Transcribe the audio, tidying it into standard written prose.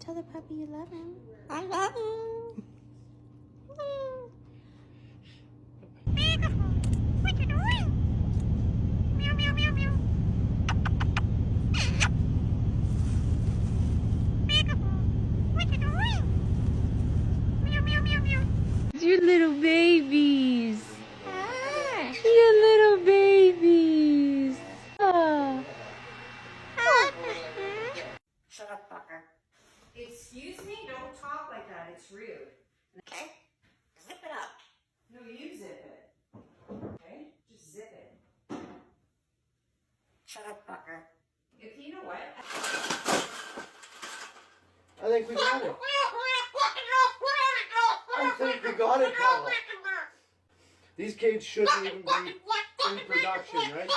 Tell the puppy you love him. I love him. What you doing? Meow, meow, meow, meow. What you doing? Meow, meow, meow, meow. Your little babies. Your little babies. Oh. Shut up, fucker. Excuse me? Don't talk like that. It's rude. Okay? Zip it up. No, you zip it. Okay? Just zip it. Shut up, fucker. If you know what? I think we got it. I think we got it, Paula. These kids shouldn't even be in production, right?